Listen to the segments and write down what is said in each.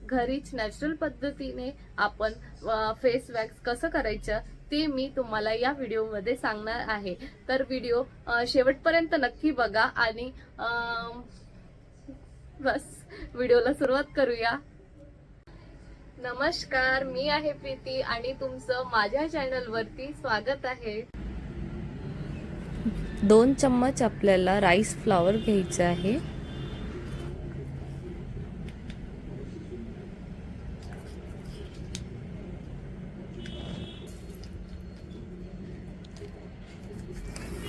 घरीच नॅचरल पद्धतीने आपण फेस वॅक्स कसं करायचं ते मी तुम्हाला या व्हिडिओमध्ये सांगणार आहे। तर व्हिडिओ शेवटपर्यंत नक्की बघा आणि बस व्हिडिओला सुरुवात करूया। नमस्कार, मी आहे प्रीती आणि तुमचं माझ्या चॅनलवरती स्वागत आहे। 2 चम्मच आपल्याला राईस फ्लॉवर घ्यायचं आहे।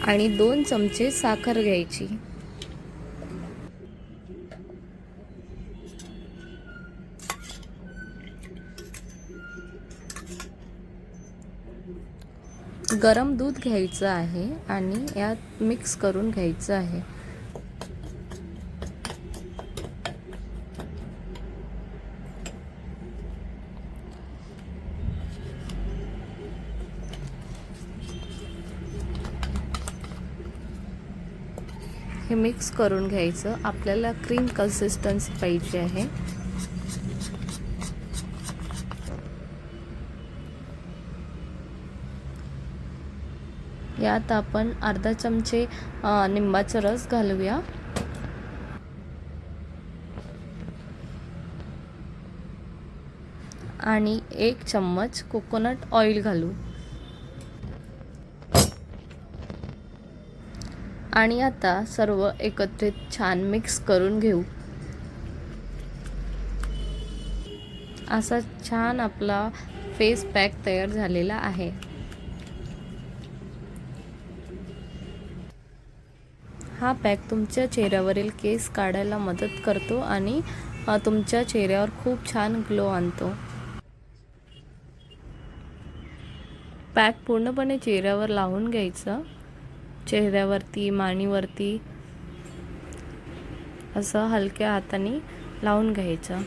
आणि 2 चमचे साखर घ्यायची। गरम दूध घ्यायचं आहे आणि यात मिक्स करून घ्यायचं आहे। हे मिक्स करून घ्यायचं। आपल्याला क्रीम कन्सिस्टन्सी पाहिजे आहे। यात आपण अर्धा चमचे निंबाचा रस घालूया आणि 1 चम्मच कोकोनट ऑइल घालू आणि आता सर्व एकत्रित छान मिक्स करून घेऊ। असा छान आपला फेस पॅक तयार झालेला आहे। हा पॅक तुमच्या चेहऱ्यावरील केस काढायला मदत करतो आणि तुमच्या चेहऱ्यावर खूप छान ग्लो आणतो। पॅक पूर्णपणे चेहऱ्यावर लावून घ्यायचं। चेहऱ्यावरती, मानेवरती असं हलक्या हाताने लावून घ्यायचं।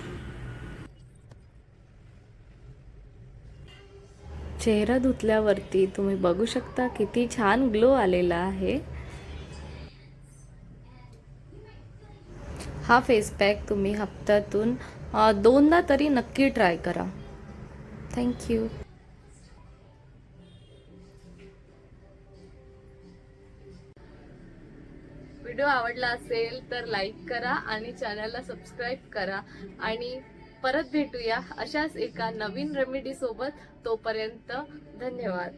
चेहरा धुतल्यावरती तुम्ही बघू शकता किती छान ग्लो आलेला आहे। हा फेस पॅक तुम्ही हप्त्यातून 2दा तरी नक्की ट्राय करा। थँक्यू। व्हिडिओ आवडला असेल तर लाईक करा आणि चॅनलला सबस्क्राईब करा आणि परत भेटूया अशाच एका नवीन रेमेडी सोबत। तोपर्यंत धन्यवाद।